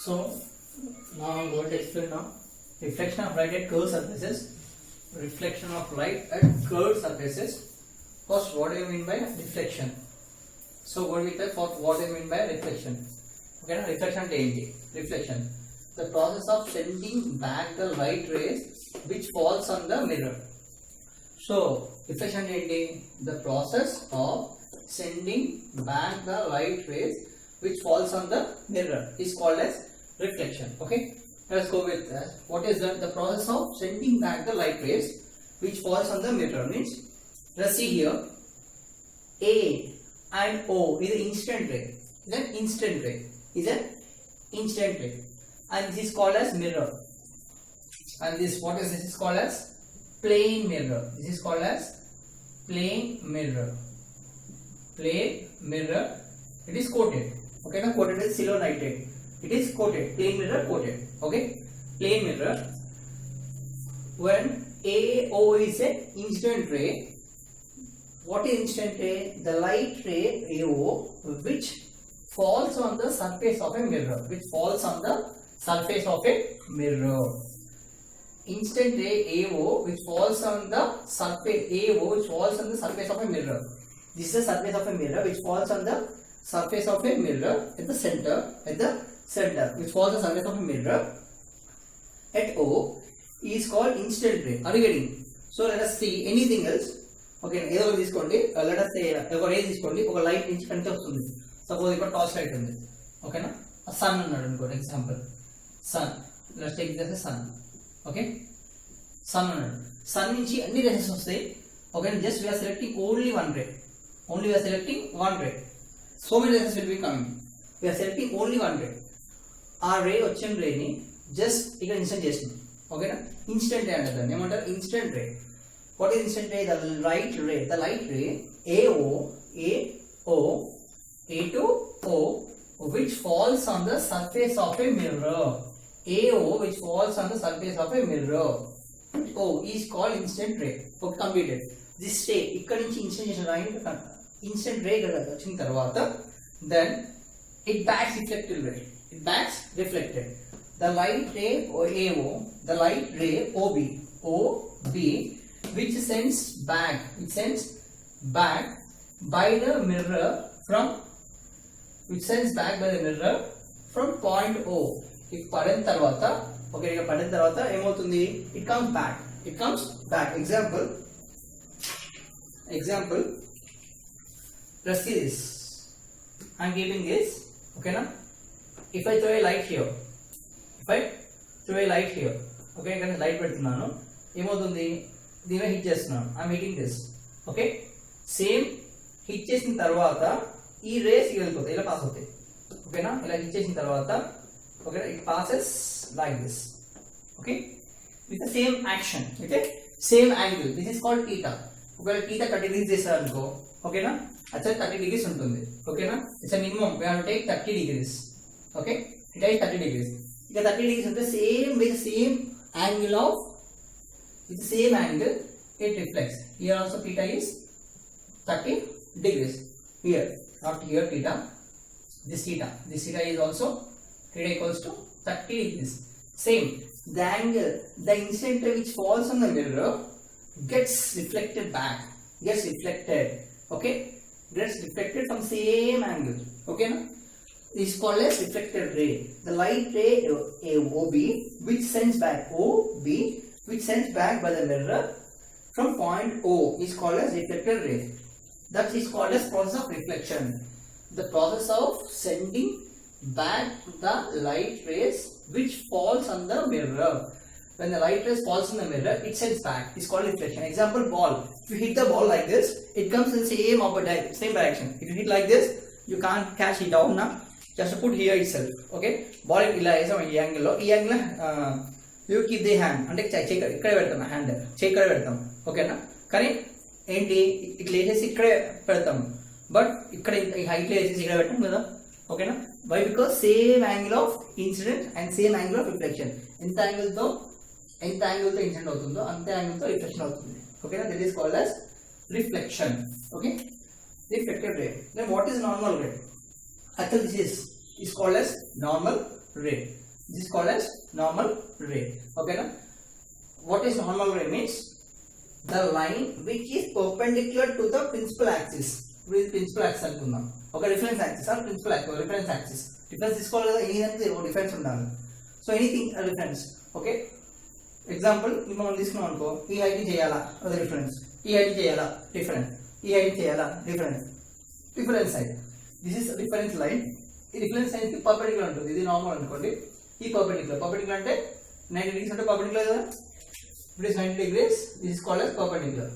So now I'm going to explain now reflection of light at curved surfaces. Reflection of light at curved surfaces. First, what do you mean by reflection? So what we talk about what do you mean by reflection? Okay, now reflection ante enti? Reflection, the process of sending back the light rays which falls on the mirror. So reflection ante enti? The process of sending back the light rays which falls on the mirror is called as reflection. Okay, let's go with that. What is that? The process of sending back the light rays which falls on the mirror means, let's see here, A and O is an instant ray. Is an instant ray. Is an instant ray, and this is called as mirror. And this, what is this? Is called as plane mirror. This is called as plane mirror. Plane mirror. It is coated. Okay, now coated is silver nitrate. It is coated. Plane mirror coated. Okay, plane mirror. When AO is an instant ray. What is instant ray? The light ray AO which falls on the surface of a mirror. Which falls on the surface of a mirror. Instant ray AO which falls on the surface AO which falls on the surface of a mirror. This is the surface of a mirror which falls on the surface of a mirror at the center. Which falls on the surface of a mirror at O is called instant ray. Are you getting? So let us see anything else. Okay, ఏదో ఒకటి తీసుకోండి. Let us say ఒక రే తీసుకోండి, ఒక light నుంచి కనిపిస్తే వస్తుంది. Suppose ఇక్కడ టార్చ్ లైట్ ఉంది. ఓకేనా, సన్ అన్నాడు అనుకోండి, example sun. Let's take this sun. Okay, sun అన్నాడు. సన్ నుంచి అన్ని రేసెస్ వస్తాయి. Okay, just we are selecting only one ray. Only we are selecting one ray. So many rays will be coming. We are selecting only one ray. ఆ ray వచ్చిన రేని just ఇక్కడ instant చేసింది. ఓకేనా, instant రే అంటారు. ఏమంటారు? Instant ray. What is instant ray? The light ray. The light ray A to O which falls on the surface of a mirror. AO which falls on the surface of a mirror. O is called instant ray. Okay, completed. This ray ఇక్కడ నుంచి instant చేసిన right instant రే వచ్చిన తర్వాత then it backs reflected ray. It backs reflected. The light ray AO, the light ray OB which sends back by the mirror from point O. If పడిన తర్వాత, okay, ఇక్కడ పడిన తర్వాత ఏమవుతుంది? It comes back. Example, let's see this. I'm giving this. Okay, now if I throw a light here, okay, ఇక్కడ light పెడుతున్నాను, ఏమవుతుంది? దీని హిట్ చేస్తున్నాను. I'm hitting this. Okay, same hit చేసిన తర్వాత ఈ రేస్ వెళ్ళిపోతాయి, ఇలా పాస్ అవుతాయి. ఓకేనా, ఇలా హిట్ చేసిన తర్వాత okay, it passes like this. Okay, with the same action, with same angle. This is called theta. ఒకవేళ టీటా 30 degrees చేస్తారు అనుకో, ఓకేనా, యాక్చువల్లీ 30 degrees ఉంటుంది. ఓకేనా, it's minimum we have to take 30 degrees. Okay, it is 30 degrees. ఇక 30 degrees ఉంటే same with same angle of with the same angle it reflects. Here also theta is 30 degrees. Here, not here theta. This theta is also theta equals to 30 degrees. Same, the angle, the instant ray which falls on the mirror gets reflected back. Okay, gets reflected from same angle. Okay, now this is called as reflected ray. The light ray OB which sends back by the mirror from point O is called as reflected ray. That is called as process of reflection. The process of sending back the light rays which falls on the mirror. When the light rays falls on the mirror, it sends back. It's called reflection. Example, ball. If you hit the ball like this, it comes in the same direction. If you hit like this, you can't catch it down now. Just put here itself. Okay, ball ila is ఈ angle లో, you keep the hand అంటే ఇక్కడే పెడతాం, hand చేయి ఇక్కడే పెడతాం. ఓకేనా, కానీ ఏంటి ఇట్లా వేసేసి ఇక్కడే పెడతాం, బట్ ఇక్కడ హైట్ వేసేసి ఇక్కడ పెట్టాం కదా. ఓకేనా, why? Because same angle of incident and same angle of reflection. ఎంత యాంగిల్తో ఇన్సిడెంట్ అవుతుందో అంతే యాంగిల్తో రిఫ్లెక్షన్ అవుతుంది. ఓకేనా, this is called as reflection. Okay, reflected ray. Then what is normal ray? Actually this is called as normal ray. This is called as normal ray. Okay, now what is normal ray means? The line which is perpendicular to the principal axis. With principal axis అనుకుందాం. Okay, reference axis or principal axis or reference axis. Difference తీసుకోవాలి కదా, anything difference ఉండాలి. So anything a reference. Okay. Example, ఇప్పుడు మనం తీసుకున్నాం అనుకో, ఈ height చేయాలా అది రిఫరెన్స్, ఈ హైట్ చేయాలా రిఫరెన్స్, ఈ హైట్ చేయాలా reference, reference side. This is reference line. ఈ రిఫరెన్స్ లైన్ కి పర్పెండిక్యులర్ ఉంటుంది. ఇది నార్మల్ అనుకోండి. ఈ పర్పెండిక్యులర్ అంటే 90 degrees అంటే పర్పెండిక్యులర్ కదా. It is 90 degrees. This is called as perpendicular.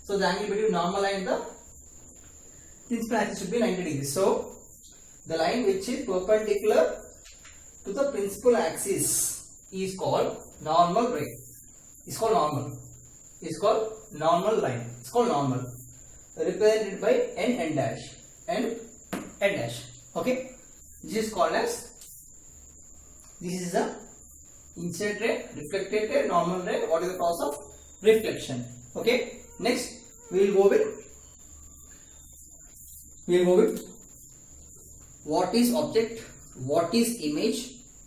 So the angle between normal and the principal axis should be 90 degrees. So the line which is perpendicular to the principal axis is called normal ray. It's called normal. It's called normal line. It's called normal. Represented by n dash. N dash. Okay. This is called as, this is the incident ray, reflected ray, normal ray. What is the cause of reflection? Okay. Next we will go with what is object, what is image.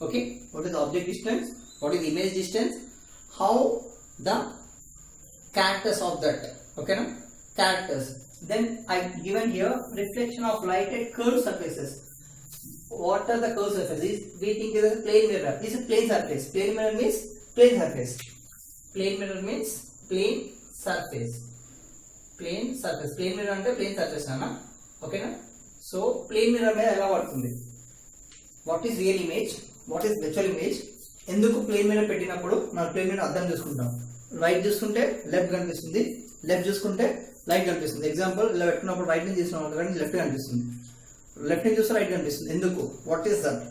Okay, what is the object distance, what is image distance, how the characters of that. Okay, now characters. Then I given here reflection of light at curved surfaces. What are the curved surfaces? We think it is a plane mirror. This is plane surface. Plane mirror means plane surface. Plane mirror means plane surface. Plane surface. Plane mirror అంటే plane surface అన్న. Okay na? So plane mirror మీద ఎలా పడుతుంది? What is real image? What is virtual image? ఎందుకు plane mirror పెట్టినప్పుడు మనం plane mirror అర్థం చేసుకుంటాం. రైట్ చూసుకుంటే లెఫ్ట్ కనిపిస్తుంది, లెఫ్ట్ చూసుకుంటే రైట్ కనిపిస్తుంది. ఎగ్జాంపుల్ ఇలా పెట్టుకున్నప్పుడు రైట్ నుంచి చూసినాం కానీ లెఫ్ట్ కనిపిస్తుంది, లెఫ్ట్ నుంచి చూస్తే రైట్ కనిపిస్తుంది. ఎందుకు? What is that?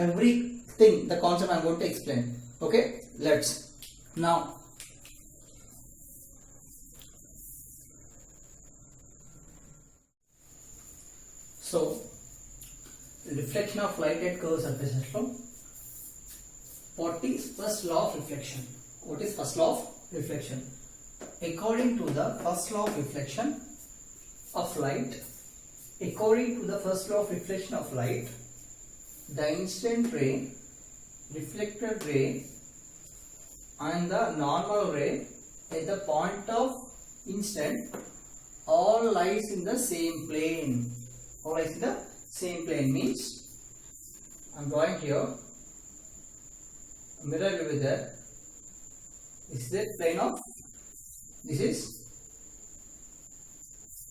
Everything the concept I'm going to explain. Okay, let's now so reflection of light at curved surfaces from. What is first law of reflection? What is first law of reflection? According to the first law of reflection of light, the incident ray, reflected ray and the normal ray at the point of incident all lies in the same plane. All lies in the same plane means I am drawing here mirror will be there. This is the plane of, this is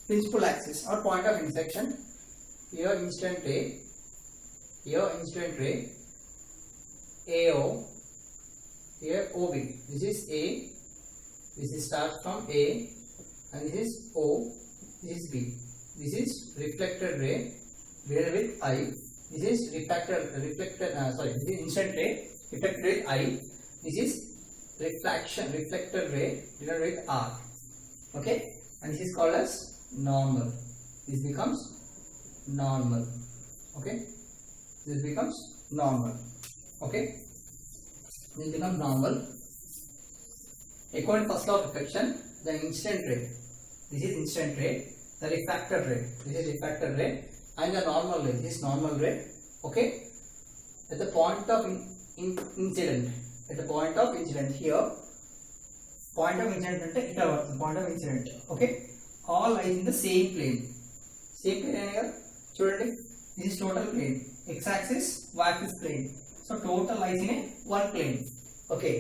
principal axis or point of intersection. Here incident ray, here incident ray, AO, here OB. This is A, this is starts from A, and this is O, this is B. This is reflected ray divided with I. This is reflected this is incident ray reflected with I. This is reflected ray divided with R. Okay, and this is called as normal. This becomes normal. Okay, this becomes normal. Okay, this becomes normal. According to first law of reflection, the incident ray, this is incident ray, the refracted ray, this is refracted ray, and the normal ray, this is normal ray. Okay, at the point of incident, at the point of incident here, point of incident ante ita varutundi, point of incident. Okay, all lies in the same plane. Same plane ane kada chudandi, this is total plane, x axis, y axis plane. So total lies in a one plane. Okay,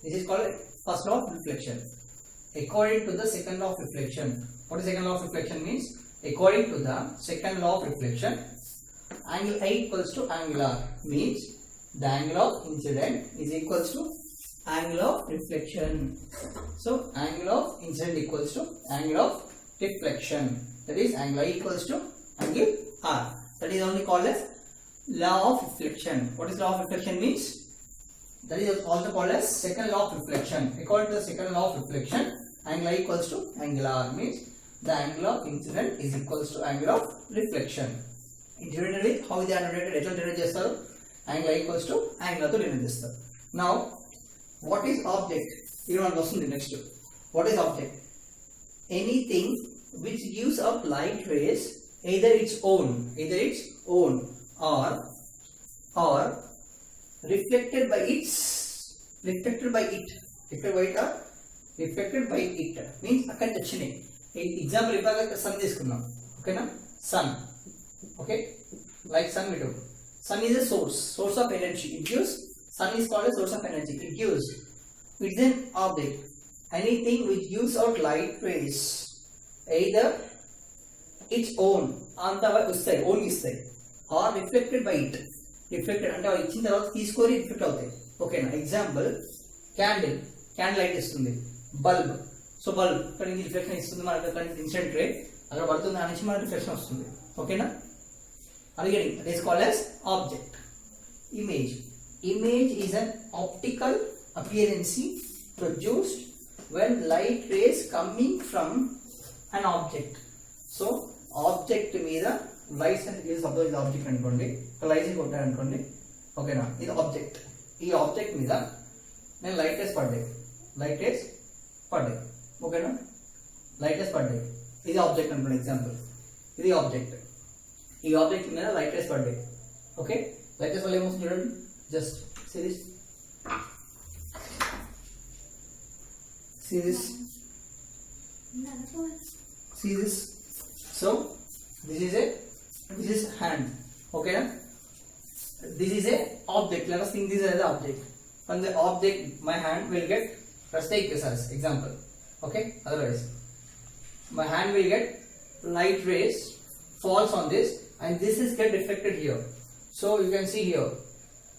this is called first law of reflection. According to the second law of reflection, what is second law of reflection means? According to the second law of reflection, angle I equals to angle R means the angle of incident is equals to angle of reflection. So angle of incident equals to angle of reflection. That is angle I equals to angle R. That is only called as law of reflection. What is law of reflection means? That is also called as second law of reflection. According to the second law of reflection, angle I equals to angle R means the angle of incident is equals to angle of reflection. Divided with how they are related, eట్లా divide చేస్తారు? Angle I equals to angle తో divide చేస్తారు. Now what is object? ఇది మనకు వస్తుంది next. What is object? Anything which gives up light rays, either its own or reflected by its, reflected by it, reflected by it or reflected by it means అక్కడ వచ్చినాయి. Example ఇవ్వగా sun తీసుకున్నాం, ఓకేనా, sun, okay, like sun we do. Sun is a source of energy. It gives, sun is called a source of energy. It gives, it's an object, anything which gives out light rays, either its own అంత వస్తాయి, ఓన్ ఇస్తాయి, are reflected by it, reflected అంటే ఇచ్చిన తర్వాత తీసుకొని reflect అవుతాయి, ఓకేనా. ఎగ్జాంపుల్ క్యాండిల్, క్యాండిల్ లైట్ ఇస్తుంది. బల్బ్, సో బల్బ్ ఇక్కడ నుంచి రిఫ్లెక్షన్ ఇస్తుంది మనకు, అక్కడ ఇన్సిడెంట్ రే అక్కడ పడుతుంది అనేసి మనకు రిఫ్లెక్షన్ వస్తుంది, ఓకేనా. Again, it is called as object. Image. Image is an optical appearance produced when light rays coming from an object. So, object మీద లైట్స్ అంటే ఇది సపోజ్ ఇది ఆబ్జెక్ట్ అనుకోండి, లైట్స్ కొట్టాను అనుకోండి, ఓకేనా, ఇది ఆబ్జెక్ట్. ఈ ఆబ్జెక్ట్ మీద నేను లైట్ రేస్ పడ్డాయి, లైట్ రేస్ పడ్డాయి, ఓకేనా, లైట్ రేస్ పడ్డాయి, ఇది ఆబ్జెక్ట్ అనుకోండి. ఎగ్జాంపుల్, ఇది ఆబ్జెక్ట్, ఈ ఆబ్జెక్ట్ మీద లైట్ రేస్ పడ్డాయి, ఓకే. లైట్ రేస్ వల్ల ఏమవుతుంది చూడండి, just see this, see this, see this. So this is hand, okay na? This is a object. Let us think this as an object. From the object my hand will get, let's take this as example, okay. Otherwise my hand will get light rays falls on this and this is get reflected here. So you can see here,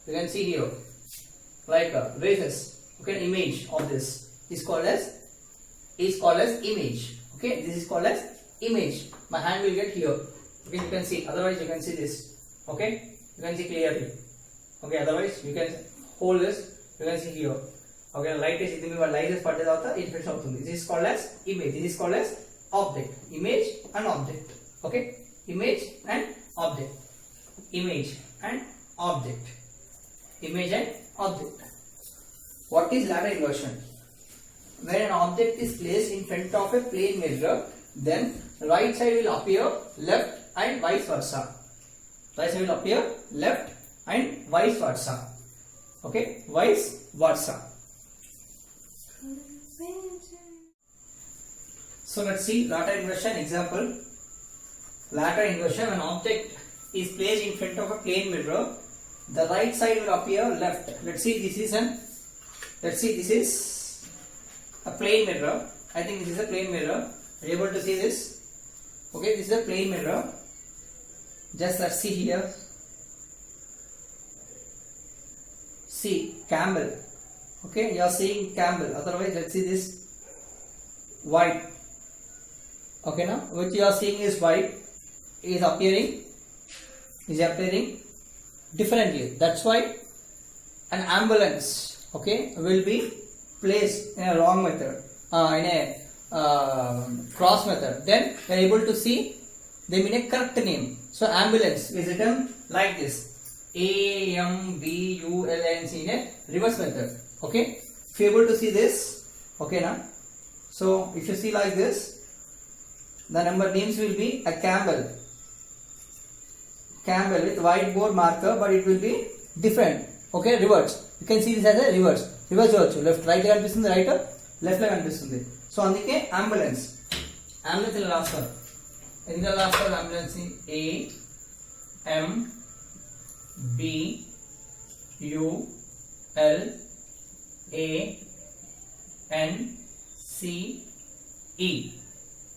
you can see here like rays, okay. Image of this is called as image, okay. This is called as image. My hand will get here, okay, you can see. Otherwise you can see this, okay, you can see clearly, okay. Otherwise you can hold this, you can see here, okay. Light is idhi mee light is padde tarvata reflection avutundi. This is called as image. This is called as object. Image and object, okay. Image and object, image and object, image and object. What is lateral inversion? When an object is placed in front of a plane mirror, then right side will appear left and vice versa. Right side will appear left and vice versa, okay, vice versa. So let's see lateral inversion example. Lateral inversion, when object is placed in front of a plane mirror, the right side will appear left. Let's see, this is a plane mirror. I think this is a plane mirror. Are you able to see this? Okay, this is a plane mirror. Just let's see here. See camel. Okay, you are seeing camel. Otherwise, let's see this white. Okay, now which you are seeing is white is appearing differently. That's why an ambulance, okay, will be placed in a wrong method, in a cross method. Then we are able to see them in a correct name. So ambulance is written like this, AMBULANCE in a reverse method, okay. If you are able to see this, okay now, so if you see like this, the number names will be a camel with whiteboard marker, but it will be different, okay. Reverse, you can see this as a reverse చూడొచ్చు, left right గా కనిపిస్తుంది, right left గా కనిపిస్తుంది. So అందుకే ambulance ఇలా రాస్తారు. ఎందుకు రాస్తారు ambulance? AMBULANCE,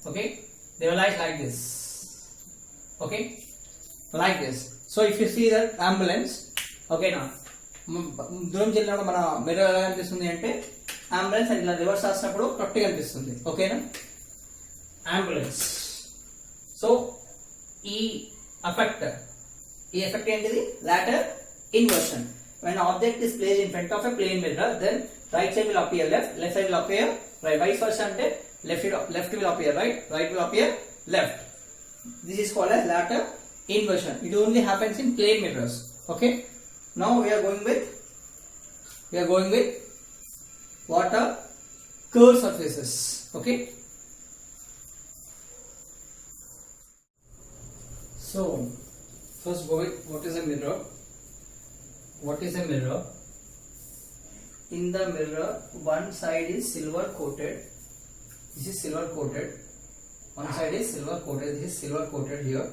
okay. They will write like this, okay, like this. So if you see that ambulance, okay now దూరం చెల్లినప్పుడు మన మిర్రర్ ఎలా కనిపిస్తుంది అంటే అంబులెన్స్ అని ఇలా రివర్స్ రాసినప్పుడు కరెక్ట్ గా కనిపిస్తుంది, ఓకేనా. అంబులెన్స్. సో ఈ ఎఫెక్ట్ ఏంటిది? lateral inversion. When an object is placed in front of a plane mirror, then right side will appear left side will appear right. Vice versa అంటే left will appear right will appear left. This is called as lateral inversion. It only happens in plane mirrors, okay. Now we are going with what are curved surfaces, okay. So first go with what is a mirror. what is a mirror? In the mirror, one side is silver coated. This is silver coated. One side is silver coated. This is silver coated here.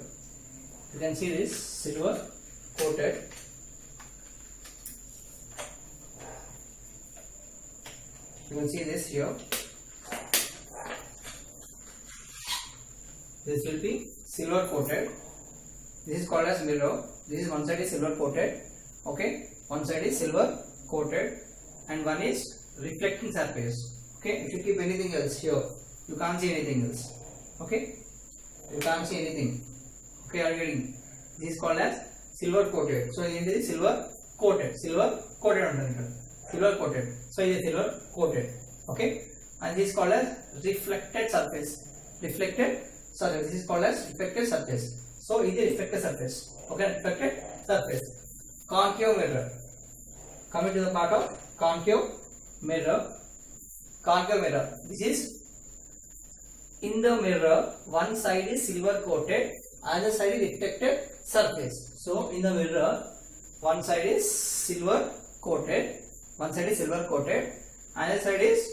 You can see this silver coated. You can see this here. This will be silver coated. This is called as mirror. This is one side is silver coated. Okay, one side is silver coated, and one is reflecting surface. Okay, if you keep anything else here, you can't see anything else. Okay, you can't see anything. Okay, are you getting? This is called as silver coated. So it is silver coated. Silver coated under silver coated. So it is silver coated. Okay, and this is called as reflected surface. Reflected surface. This is called as reflected surface. So it is reflected surface. Okay, reflected surface. Concave mirror. Coming to the part of concave mirror. Concave mirror. This is in the mirror. One side is silver coated, other side is reflected surface. So in the mirror, one side is silver coated, one side is silver coated, other side is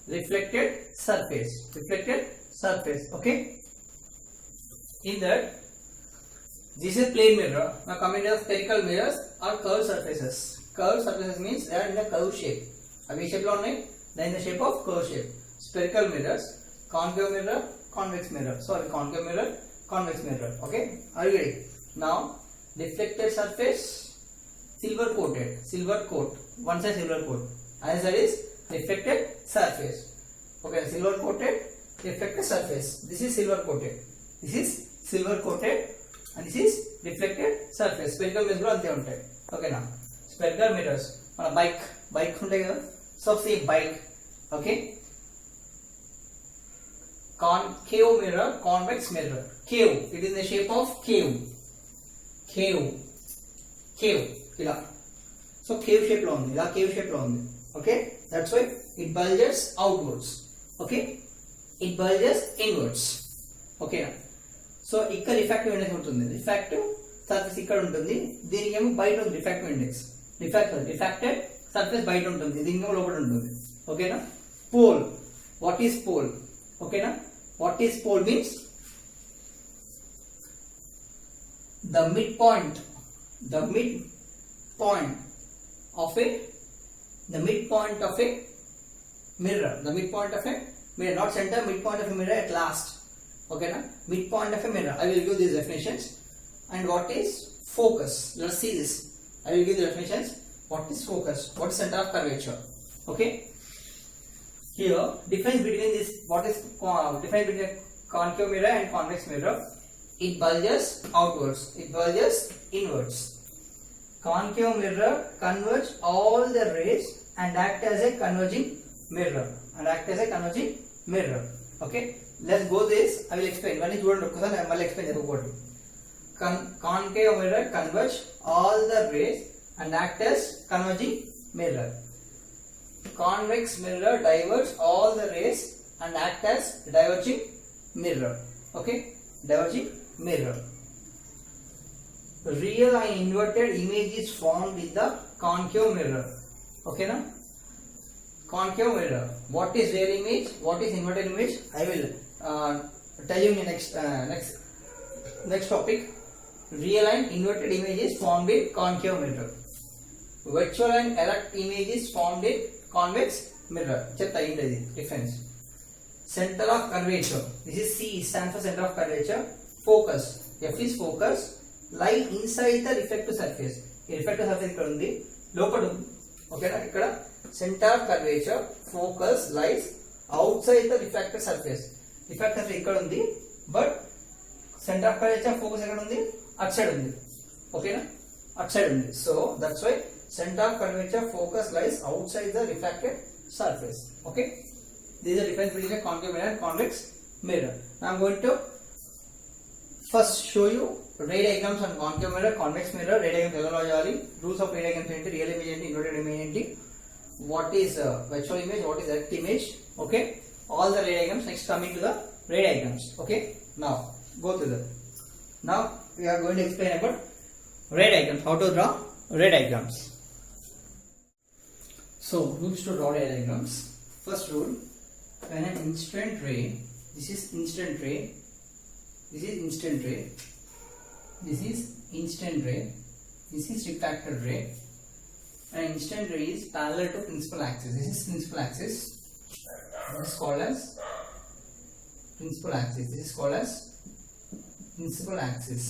reflected surface. Reflected surface. Okay. In that, this is plain mirror. Now coming to spherical mirrors or curved surfaces. Curved surfaces means they are in the curve shape. Abhi shape lo unnai, they are in the shape of curve shape. Spherical mirrors, concave mirror, convex mirror. Sorry, concave mirror, convex mirror. Okay, are you ready? Now, reflected surface, silver coated, silver coat. One side silver coat, other side is reflected surface. Okay, silver coated, reflected surface. This is silver coated. This is silver coated. And this is reflected surface. Spherical mirrors ante untayi. Okay na. Spherical mirrors. Mana bike untayi kada. So see bike. Okay. Concave mirror, convex mirror. Cave. It is in the shape of cave. Cave. Ila. So cave shape lo undi. Ila cave shape lo undi. Okay. That's why it bulges outwards. Okay. It bulges inwards. Okay na. So ఇక్కడ refractive index ఉంటుంది. Refractive surface ఇక్కడ ఉంటుంది, దీనికి ఏమో బయట ఉంది refractive index. Refracted surface బయట ఉంటుంది, దీనికి ఏమో లోపల ఉంటుంది. ఓకేనా. పోల్. What is pole? ఓకేనా. What is pole means the midpoint of a mirror. The midpoint of a mirror, not center, midpoint of a mirror at last. Okay na? Midpoint of a mirror. I will give these definitions. And what is focus? Let's see this. I will give the definitions. What is focus? What is center of curvature? Okay. Here, difference between this. What is difference between concave mirror and convex mirror? It bulges outwards. It bulges inwards. Concave mirror converge all the rays and act as a converging mirror. Okay. Let's go this. I will explain. One is one. I will explain the concave mirror converge all the rays and act as converging mirror. Convex mirror diverge all the rays and act as diverging mirror. Okay, diverging mirror. Real and inverted image is formed in the concave mirror. Okay, na? Concave mirror. What is real image? What is inverted image? I will tell you in the next topic. Real and inverted image is formed in concave mirror. Virtual and erect image is formed in convex mirror. Check the difference. Center of curvature. This is C, stands for center of curvature. Focus. F is focus. Lie inside the reflective surface. Reflective surface ikkada undi, lopadu. Okay na? Ikkada center of curvature, focus lies outside the reflective surface. Reflective surface ikkada undi, but center of curvature, focus ekkada undi? Outside undi. Okay na? Outside undi. So that's why center of curvature, focus lies outside the refracted surface. Okay. This is the difference between a concave mirror and convex mirror. Now I am going to first show you ray diagrams on concave mirror, convex mirror. Ray diagrams ఎలా రాయాలి, rules of ray diagrams ఏంటి, real image ఏంటి, inverted image ఏంటి, what is virtual image, what is erect image. Okay, all the ray diagrams. Next coming to the ray diagrams. Okay, now go to the. Now we are going to explain about ray diagrams. How to draw ray diagrams. So rules to draw diagrams. First rule, when an instant ray, this is instant ray, this is instant ray, this is instant ray, this is refracted ray. An instant ray is parallel to principal axis. This is principal axis. This is called as principal axis. This is called as principal axis.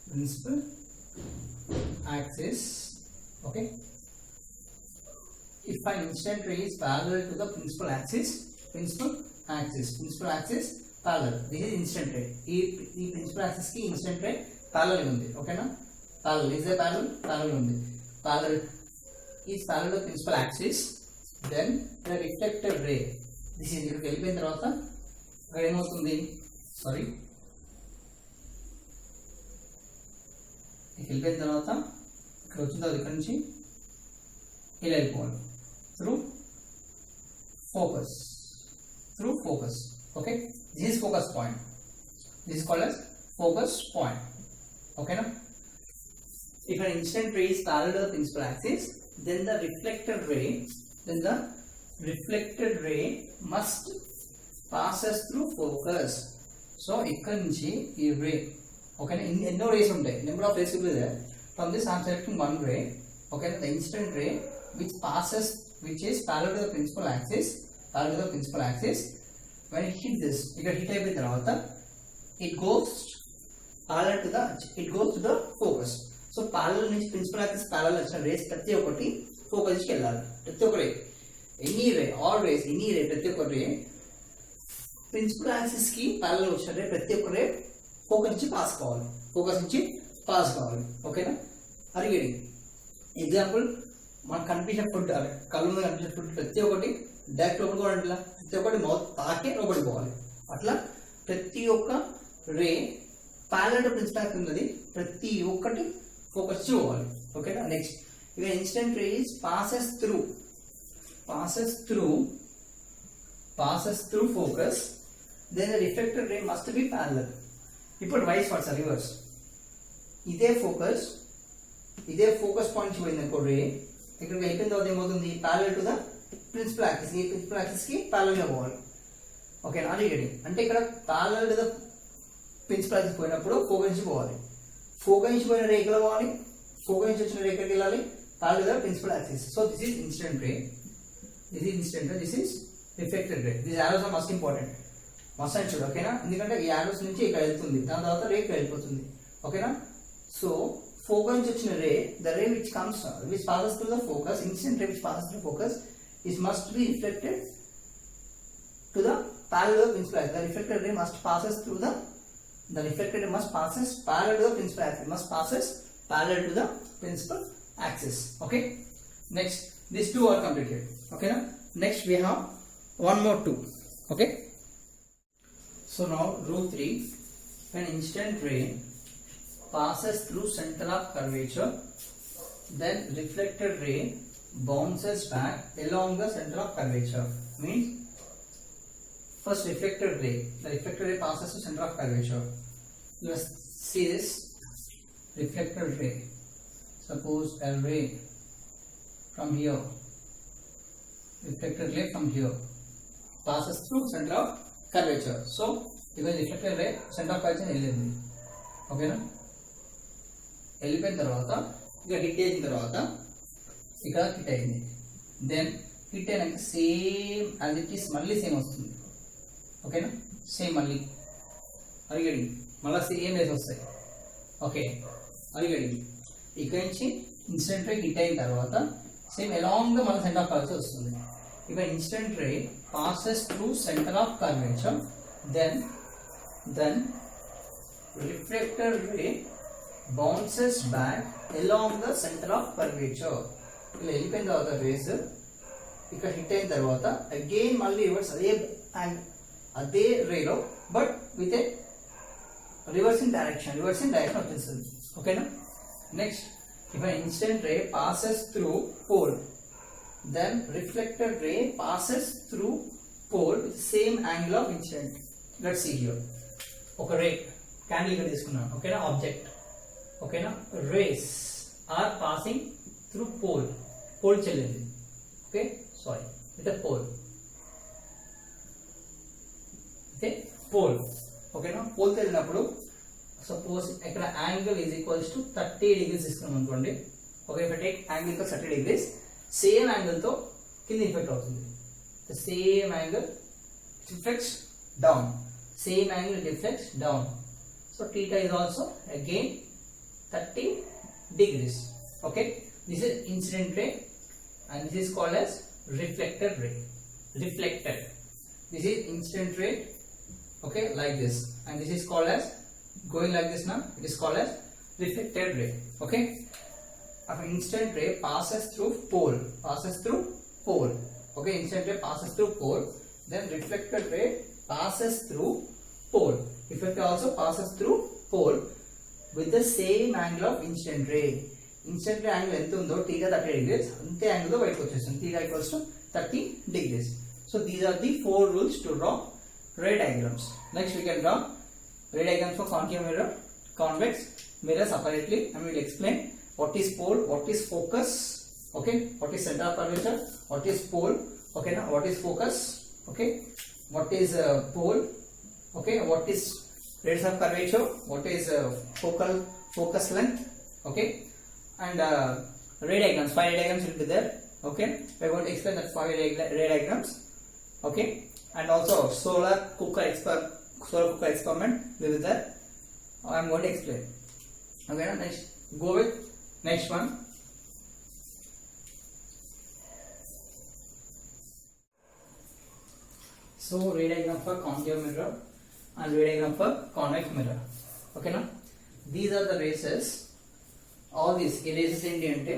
Principal axis. Okay. If an instant ray is parallel to the principal axis parallel. This is instant ray. The principal axis ki instant ray parallel undi. Okay na? Parallel is a parallel undi. Parallel is parallel to principal axis. Then the reflected ray. This is ఇక్కడ వెళ్ళిపోయిన తర్వాత అక్కడ ఏమవుతుంది? Sorry, ఇక్కడ వెళ్ళిపోయిన తర్వాత ఇక్కడ వచ్చిన తర్వాత ఇక్కడ నుంచి ఇలా వెళ్ళిపోవాలి through focus. Okay, this is focus point. This is called as focus point. Okay na? If an instant ray is parallel to the principal axis, then the reflected ray must passes through focus. So ఇక్కడ నుంచి ఈ ray, okay na, ఎన్నో rays ఉంటాయి, number of rays will be there. From this I am selecting one ray. Okay na, the instant ray which is parallel to the principal axis, when it hit this, ఇక్కడ hit అయిపోయిన తర్వాత it goes to the focus. So parallel నుంచి principal axis parallel వచ్చిన rays ప్రతి ఒక్కటి focus కి వెళ్ళాలి. ప్రతి ఒక్క ray, any ray, all rays, any ray, ప్రతి ఒక్క ray principal axis కి parallel వచ్చిన ray ప్రతి ఒక్క ray focus నుంచి పాస్ కావాలి. ఓకేనా? అరిగేది ఎగ్జాంపుల్, మనకు కనిపించే ఫుడ్, కళ్ళు మీద కనిపించే ఫుడ్ ప్రతి ఒక్కటి డైరెక్ట్ లోపలికి పోవాలి, ప్రతి ఒక్కటి మౌత్ తాకే లోపలికి పోవాలి. అట్లా ప్రతి ఒక్క రే ప్యారలల్ టు ప్రిన్సిపల్ యాక్సిస్ ఉన్నది, ప్రతి ఒక్కటి ఫోకస్ పోవాలి. ఓకేనా? నెక్స్ట్, ఇక instant ray passes through focus, then the reflected ray must be parallel. ఇప్పుడు వైస్ వర్సా, రివర్స్. ఇదే ఫోకస్ పాయింట్ పోయింది అనుకో రే, ఇక్కడ వెళ్ళిపోయిన తర్వాత ఏమవుతుంది? Parallel to the principal axis, ఈ ప్రిన్సిపల్ యాక్సిస్ కి ప్యారలల్ గా పోవాలి. ఓకేనా? అది అంటే ఇక్కడ parallel to the principal axis పోయినప్పుడు ఫోకస్ నుంచి పోవాలి. ఫోకస్ నుంచి పోయిన రే ఎక్కడ పోవాలి? ఫోకస్ నుంచి వచ్చిన రే ఎక్కడికి వెళ్ళాలి? Parallel to the principal axis. So this is instant ray, this is reflected ray. This arrows are must important, must and should. ఓకేనా? ఎందుకంటే ఈ ఆరోస్ నుంచి ఇక్కడ వెళ్తుంది, దాని తర్వాత రే ఇక్కడ వెళ్ళిపోతుంది. ఓకేనా? సో focus నుంచి వచ్చిన ray, the ray which passes through the focus, instant ray which passes through focus, must be reflected to the parallel principal axis. The reflected ray must passes parallel to the principal axis, parallel to the principal axis. Okay. Next, these two are completed. Okay now, next we have one more two. Okay. So now rule 3, when instant ray passes through center of curvature, then reflected ray bounces back along the center of curvature. Means first the reflected ray passes through center of curvature. Let's see this reflected ray. Suppose a ray from here, reflected ray from here passes through center of curvature. So because reflected ray center of curvature వెళ్ళింది. ఓకేనా? వెళ్ళిపోయిన తర్వాత ఇక్కడ hit అయిన తర్వాత ఇక్కడ hit అయింది, then hit అయినాక సేమ్ యాజ్ ఇట్ ఈస్ మళ్ళీ సేమ్ వస్తుంది. ఓకేనా? సేమ్ మళ్ళీ అడిగడి మళ్ళీ సేమ్ రేస్ వస్తాయి. ఓకే, అడిగడి ఇక్కడ నుంచి ఇన్స్టెంట్ రే హిట్ అయిన తర్వాత సేమ్ అలాంగ్ మళ్ళీ సెంటర్ ఆఫ్ కర్వేచర్ వస్తుంది. ఇక instant ray passes through center of curvature, then reflected ray bounces back along the center of curvature. ఇలా వెళ్ళిపోయిన తర్వాత రేస్ ఇక్కడ హిట్ అయిన తర్వాత అగైన్ మళ్ళీ రివర్స్ అదే రేలో but with a reversing direction వచ్చేస్తుంది. ఓకేనా? Next, if an instant ray passes through pole, then reflected ray passes through pole with the same angle of incident. Let's see here. ఒక రే candle ఇక్కడ తీసుకున్నాను. ఓకేనా? Object. ఓకేనా? Rays are passing through pole pole చెల్లింది. Okay sorry with a pole, అయితే pole. ఓకేనా, pole వెళ్ళినప్పుడు suppose ఇక్కడ angle is equals to 30 degrees తీసుకున్నాం అనుకోండి. Okay, if I take angle తో 30 degrees, సేమ్ యాంగిల్ తో కింద ఇఫెక్ట్ అవుతుంది. The same angle reflects down, same angle reflects down. So theta is also again 30 degrees. Okay, this is incident ray and this is called as reflected ray. Reflected, this is incident ray. Okay, like this, and this is called as going like this. Now it is called as reflected ray. Okay, an incident ray passes through pole, okay, incident ray passes through pole, then reflected ray passes through pole. Reflected also passes through pole with the same angle of incident ray. Incident ray angle ఎంత ఉందో theta 30 degrees, అంతే angle తో బయటకు వచ్చేస్తుంది. theta equals to 30 degrees. So these are the 4 rules to draw ray diagrams. Next we can draw ray diagrams for concave mirror, convex mirror separately, and we will explain what is pole, what is focus, okay, what is center of curvature, what is pole, okay, now what is focus, okay, what is pole, okay, what is radius of curvature, what is focal focus length, okay, and ray diagrams, 5 ray diagrams will be there. Okay, we are going to explain that 5 ray diagrams. Okay, and also solar cooker experiment will be there. I am going to explain. Okay, now next go with next one. So ray diagram for concave mirror and ray diagram for convex mirror. Okay, now these are the races. All these races ఏంటి అంటే,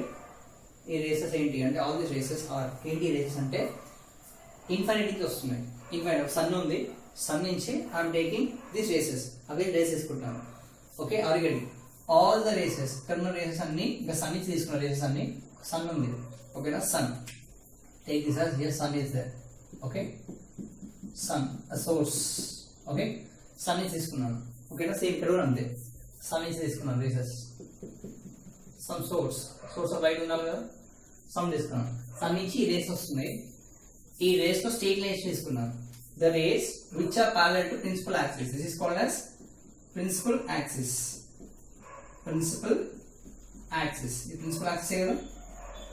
ఈ rays ఏంటి అంటే, all these rays are ఏంటి rays అంటే ఇన్ఫినిటీకి వస్తున్నాయి. Infinity sun ఉంది, సన్ నుంచి I'm taking this rays, again rays తీసుకుంటాను. Okay, already all the rays, ఇక్కడ ఉన్న రేసెస్ అన్ని ఇంకా సన్ నుంచి తీసుకున్న రేసెస్ అన్ని, సన్ ఉంది ఓకేనా, sun take this as yes sun is there. Okay, sun source, okay, sun నుంచి తీసుకున్నాను. ఓకేనా, సేమ్ ఇక్కడ కూడా అంతే, సన్ నుంచి తీసుకున్నాను races. Some source of light ఉండాలి కదా, సమ్ తీసుకున్నాను. సన్ నుంచి ఈ రేస్ వస్తున్నాయి, ఈ రేస్ లో స్ట్రెయిట్ లైన్స్ తీసుకున్నాను. The rays which are parallel to principal axis, this is called as principal axis. Principal axis, ఇది ప్రిన్సిపల్ యాక్సిస్ కదా,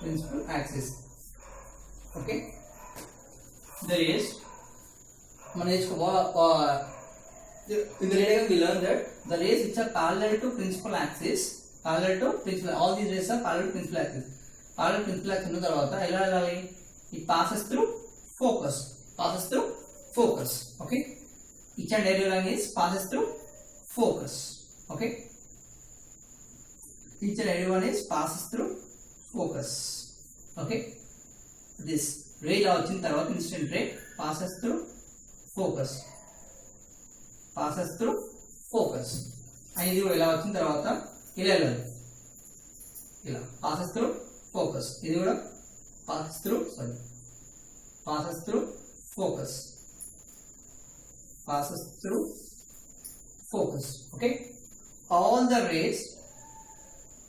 principal axis. Okay, the rays మనం in the diagram we learned that the rays which are parallel to principal axis, all these rays are parallel to principal axis. Parallel to principal axis ఉన్న తర్వాత ఎలా వెళ్ళాలి, it passes through focus. Okay, each and every line is passes through focus. Okay, each and every one is passes through focus. Okay, this ray ఇలా వచ్చిన తర్వాత incident ray passes through focus, and ఇది ఇలా వచ్చిన తర్వాత ఇలా వెళ్ళాలి, ఇలా passes through focus, ఇది కూడా passes through focus. Okay, all the rays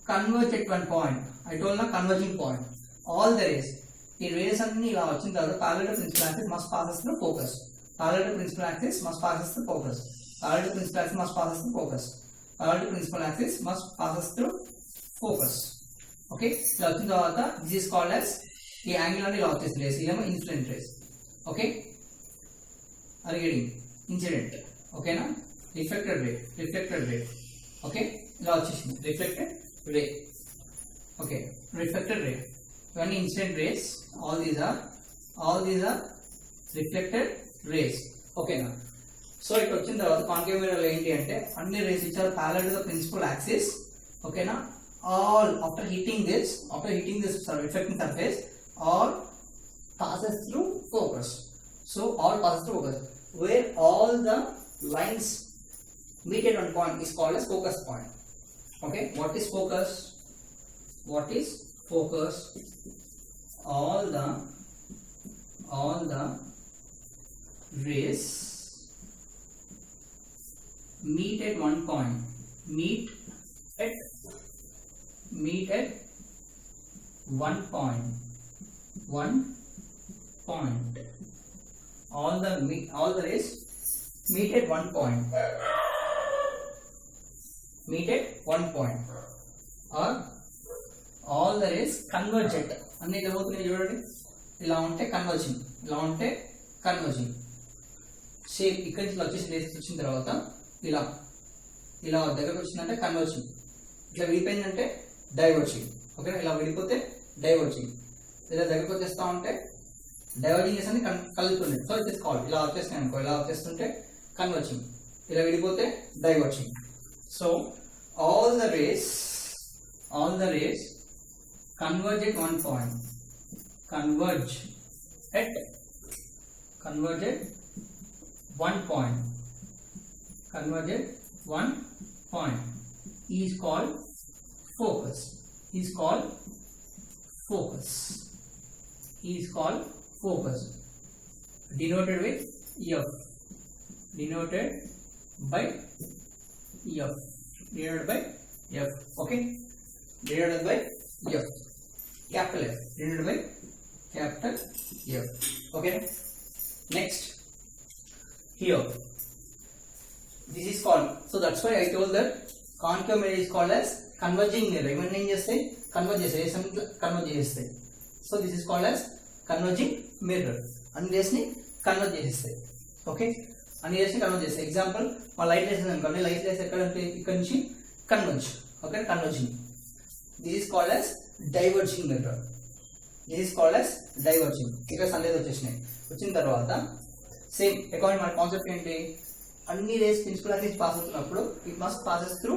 converge at one point. I told na converging point. All the rays, ఈ రేస్ అన్ని ఇలా వచ్చిన తర్వాత parallel to principal axis must passes through focus. Parallel to principal axis must passes through focus. Parallel to principal axis must passes through focus. Parallel to principal axis must passes through focus. Okay, ఇలా వచ్చిన తర్వాత this is called as, ఈ angle అనేది ఇలా వచ్చేసి rays, ఇదేమో incident rays. Okay, అది getting incident. ఓకేనా, రిఫ్లెక్టెడ్ రే. ఓకే, ఇలా వచ్చేసింది reflected ray. Okay, reflected ray, ఇవన్నీ incident rays. All these are reflected rays. ఓకేనా, సో ఇక్కడ వచ్చిన తర్వాత కాన్కేవ్ మిర్రర్ ఏంటి అంటే, అన్ని రేస్ ఇచ్చారు parallel to the principal axis. ఓకేనా, all after hitting this reflecting surface, all passes through focus. So all passes through focus, where all the lines meet at one point is called as focus point. Okay, what is focus? All the rays meet at one point, meet at one point one point. All the rays meet at one point. Meet at one point. Or all the rays converge at. అన్ని ఏమవుతున్నాయి చూడండి, ఇలా ఉంటే converging, ఇలా ఉంటే converging. Same ఇక్కడి నుంచి వచ్చేసి race వచ్చిన తర్వాత ఇలా ఇలా దగ్గరకు వచ్చిందంటే కన్వర్జింగ్, ఇట్లా విడిపోయిందంటే డైవర్జింగ్. ఓకేనా, ఇలా విడిపోతే డైవర్జింగ్, ఇలా దగ్గరకు వచ్చేస్తా ఉంటే డైవర్జింగ్ చేసి కలుగుతుంది. సో ఇట్ ఇస్ కాల్డ్, ఇలా వచ్చేస్తాయి అనుకో, ఇలా వచ్చేస్తుంటే కన్వర్జింగ్, ఇలా విడిపోతే diverging. So all the rays converge at one point. Converge at one point. Converge at one point is called focus. Is called focus. Is called focus. Denoted with F. Denoted by F. Denoted by F. Okay. Denoted by F. Capital F. Denoted by capital F. Okay. Next. Here. This is called. So that's why I told that concave mirror is called as converging mirror. Even in just say converge chestayi. So this is called as converging mirror. And this ni converge chestayi. Okay. And this ni converge chestayi. Example, మా light less అనుకోండి, light less ఎక్కడ అంటే ఇక్కడ నుంచి converge. Okay, converging. This is called as diverging mirror. This is called as diverging. ఇక్కడ sunlight వచ్చేసినాయి, వచ్చిన తర్వాత సేమ్ అకార్డింగ్ మన కాన్సెప్ట్ ఏంటి, అన్ని రేస్ ప్రిన్సిపల్ యాక్సిస్ పాస్ అవుతున్నప్పుడు it must passes through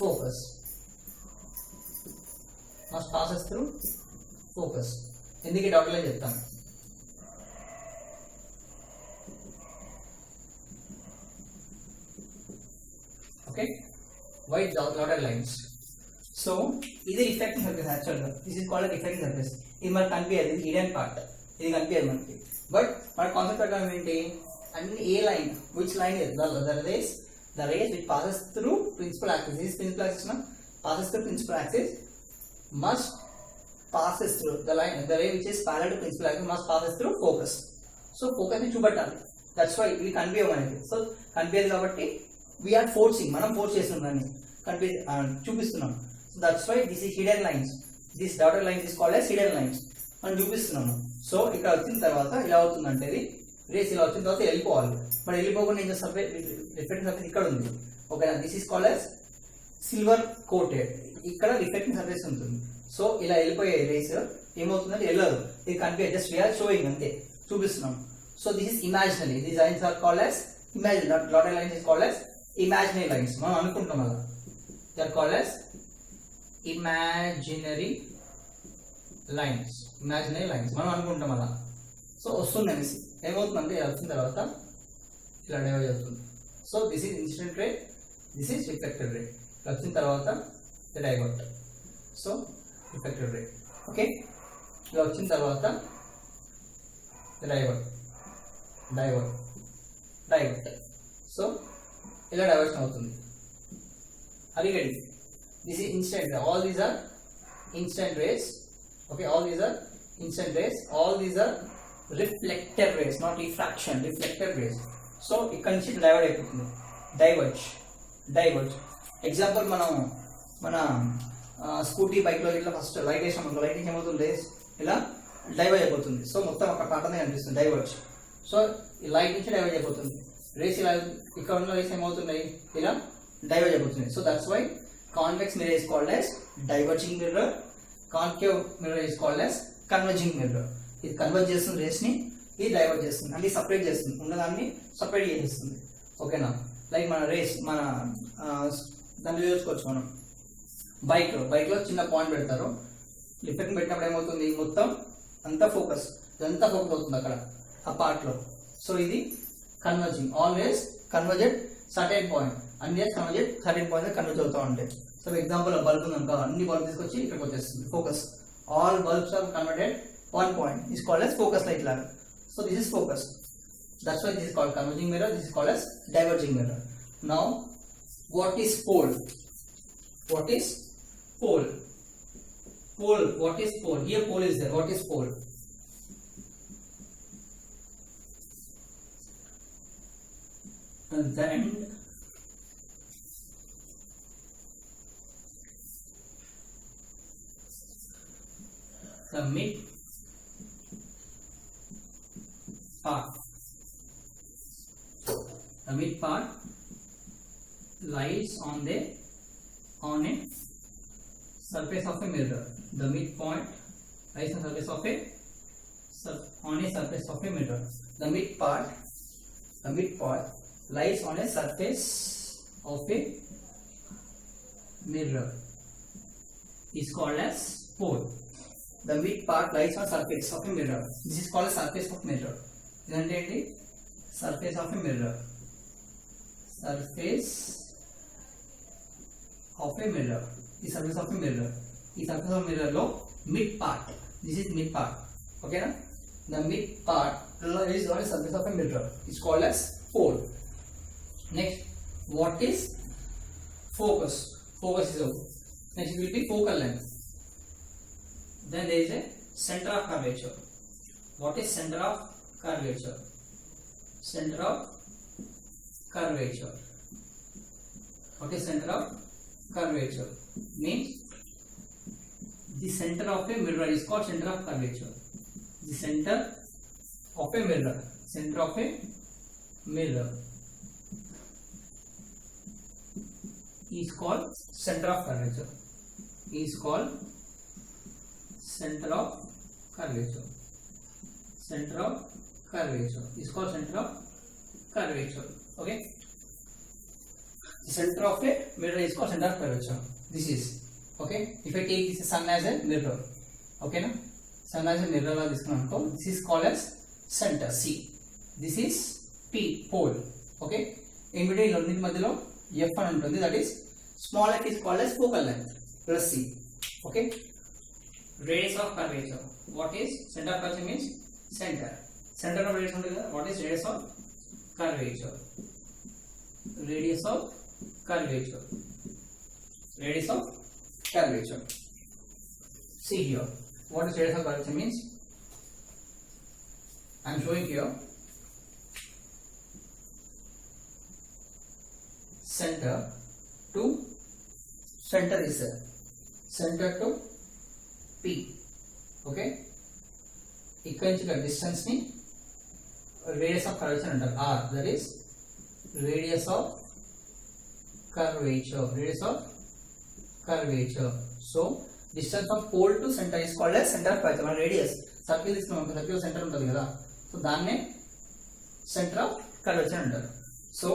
focus. Must passes through focus. ఎందుకు డాక్టర్లే చెప్తాను. Okay, white dotted lines. So ఇది రిఫ్లెక్టింగ్ సర్ఫేస్. యాక్చువల్గా this is called reflecting surface. ఇది మనకు కనిపించదు, ఇది హిడెన్ పార్ట్, ఇది కనిపించదు మనకి. బట్ మన కాన్సెప్ట్ ప్రకారం ఏంటి, అన్ని ఏ line, which line the rays which passes through principal axis, this principal axis passes through principal axis must passes through the ray which is parallel to principal axis must passes through focus. So focus ని చూపెట్టాలి. That's why ఇది కనిపించవు మనకి. So కనిపించదు కాబట్టి we are forcing, మనం force చేస్తున్నాం, చూపిస్తున్నాం. So that's why this is hidden lines. This dotted lines is called as hidden lines. మనం చూపిస్తున్నాము. సో ఇక్కడ వచ్చిన తర్వాత ఇలా అవుతుందంటే ఇది రేస్ ఇలా వచ్చిన తర్వాత వెళ్ళిపోవాలి. మరి వెళ్ళిపోకుండా ఏం చేస్తారు, రిఫ్లెక్టింగ్ సర్ఫేస్ ఇక్కడ ఉంది. ఓకేనా, this is called as silver coated. ఇక్కడ రిఫ్లెక్టింగ్ సర్ఫేస్ ఉంటుంది. సో ఇలా వెళ్ళిపోయే రేస్ ఏమవుతుందంటే వెళ్ళదు, ఇది కనిపించే, జస్ట్ వీఆర్ షోయింగ్ అంతే, చూపిస్తున్నాం. So this is imaginary. These lines are called as imaginary. Dotted lines is called as imaginary lines. మనం అనుకుంటాం అలా, they are called as imaginary lines. Imaginary lines మనం అనుకుంటాం అలా. సో వస్తుంది అనేసి ఏమవుతుందంటే ఇలా వచ్చిన తర్వాత ఇలా డైవర్జ్ అవుతుంది. So this is incident ray, this is reflected ray. ఇలా వచ్చిన తర్వాత divert. So reflected ray. Okay, ఇలా వచ్చిన తర్వాత డైవర్ట్, డైవర్ట్, డైవర్ట్. సో ఇలా డైవర్షన్ అవుతుంది. అడిగండి, this is instant ray. All these are instant rays. Okay, all these are instant rays. All these are reflected rays, not refraction, reflected rays. So ఇక్కడ నుంచి divert అయిపోతుంది, diverge, diverge. Example మన scooty బైక్లో ఇట్లా first light వేసాం అనుకో, light ఏమవుతుంది, ఇలా డైవర్జ్ అయిపోతుంది. సో మొత్తం ఒక పాటనే కనిపిస్తుంది, డైవర్జ్. సో ఈ లైట్ నుంచి డైవర్జ్ అయిపోతుంది. రేస్ ఇలా ఇక్కడ ఉన్న రేస్ ఏమవుతున్నాయి, ఇలా డైవర్జ్ అయిపోతుంది. So that's why convex mirror is called as diverging mirror. Concave mirror is called as converging mirror. ఇది కన్వర్జ్ చేస్తుంది రేస్ ని, ఇది డైవర్జ్ చేస్తుంది, అంటే సపరేట్ చేస్తుంది, ఉన్నదాన్ని సపరేట్ చేసేస్తుంది. ఓకేనా, లైక్ మన రేస్, మన దాన్ని చూసుకోవచ్చు మనం. బైక్ లో చిన్న పాయింట్ పెడతారు, లిఫ్ట్ పెట్టినప్పుడు ఏమవుతుంది, మొత్తం అంతా ఫోకస్, ఇదంతా ఫోకస్ అవుతుంది అక్కడ ఆ పార్ట్ లో. సో ఇది converging. Always converge at certain point, అన్ని converge at certain point converge అవుతూ ఉంటాయి. సో ఎగ్జాంపుల్ బల్బ్ ఉంది అనుకో, అన్ని బల్బ్ తీసుకొచ్చి ఇక్కడికి వచ్చేస్తుంది focus. All bulbs are converted one point is called as focus light lamp. So this is focus. That's why this is called converging mirror. This is called as diverging mirror. Now, what is pole? What is pole? Pole. What is pole? Here pole is there. What is pole? the end the mid part lies on a surface of a mirror. The midpoint lies on surface of a surface of a mirror. The midpoint lies on a surface of a mirror is called as pole. The mid part lies on surface of a mirror. This is called a surface of mirror. Surface of a mirror. Surface of a mirror. This surface of a mirror. This surface of a mirror lo mid part. This is mid part. Okay na? The mid part is on a surface of a mirror. It's called as pole. Next, what is focus? Focus is over. Next it will be focal length. Then there is a center of curvature. What is center of curvature? Center of curvature. What is center of curvature? Means the center of a mirror is called center of curvature. The center of a mirror. Center of a mirror is called center of curvature. Is called center of curvature. Center of curvature is called center of curvature. Okay. The center of a mirror is called center of curvature. This is okay. If I take this sun as a mirror, okay na? Sun as a mirror la తీసుకున్నాను. This is called as center C. This is P pole. Okay. In between రెండింటి మధ్యలో F అని ఉంటుంది. That is small f is called as focal length plus C. Okay. Radius of curvature. What is center of curvature means center. Center of radius ఉంటుంది కదా. What is radius of curvature? Radius of curvature. Radius of curvature. See here. What is radius of curvature means? I am showing here. Center to center is there. Center to P. Okay. ఇక్కడ నుంచి distance ni radius of curvature అంటారు. R. That is radius of curvature. Radius of curvature. So distance of pole to center is called as center of curvature. మన radius circle తీసుకున్నాం. Circle centre ఉంటుంది కదా. So దాన్నే center of curvature అంటారు. So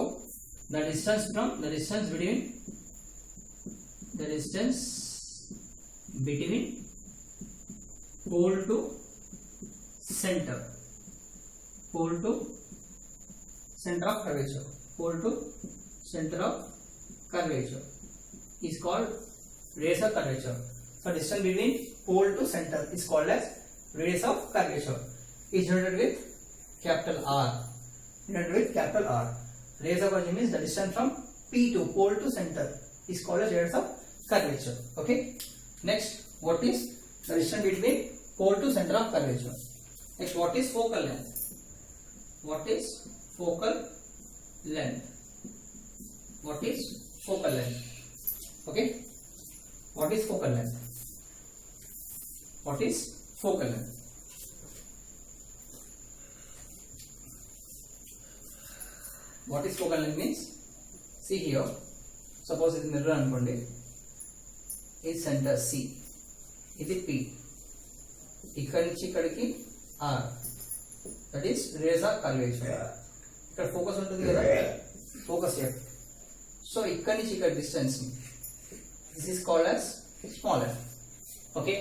the distance between pole to center of curvature, pole to center of curvature is called radius of curvature. So distance between pole to center is called as radius of curvature. Is denoted with capital R. Radius of curvature means the distance from P to pole to center is called as radius of curvature. Okay. Next, what is the distance between pole to center of curvature? Next, what is focal length? What is focal length? What is focal length? Okay. What is focal length? What is focal length? What is focal length means? See here. Suppose it is mirror అనుకోండి. Is center C. ఇది P. ఇక్కడ నుంచి ఇక్కడికి R. That is radius of curvature. ఇక్కడ focus ఉంటుంది కదా. Focus F. So ఇక్కడ నుంచి ఇక్కడ distance. This is called as small f. Okay.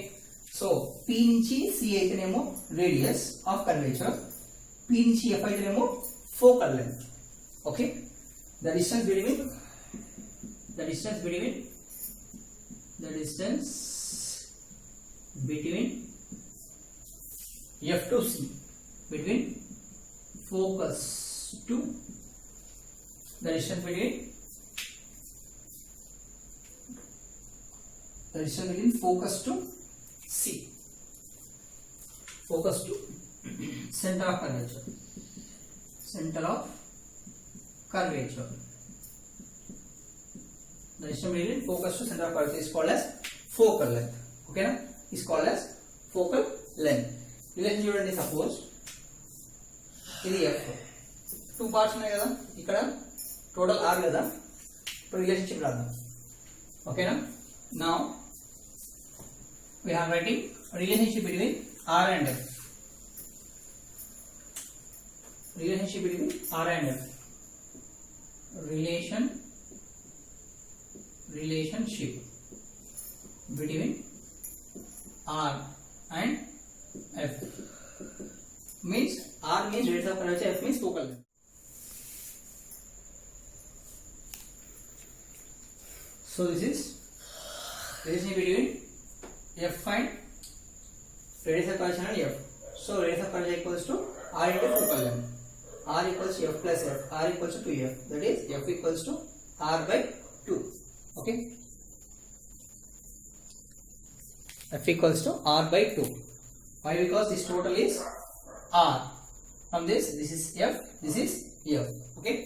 So P నుంచి C అయితేనేమో radius of curvature. P నుంచి F అయితేనేమో focal length. Okay. The distance between F to C, between focus to the distance between focus to C, focus to center of curvature, center of curvature. The distance between focus to center of curvature is called as focal length. Okay, na? Is called as focal length. Relation చూడండి, suppose ఇది f, 2 parts ఉన్నాయి కదా, ఇక్కడ total r కదా. ఇప్పుడు relationship రాద్దాం. ఓకేనా? Now we are writing relationship between r and f. Relationship between r and f. Relationship between r and f means r means radius of curvature, f means focal length. So this is relationship between f and radius of curvature and f. So radius of curvature equals to r into focal length. R equals to f plus f. R equals to 2f. That is f equals to r by 2. Okay. F equals to r by 2. Why? Because this total is r. From this is f. This is f. Okay.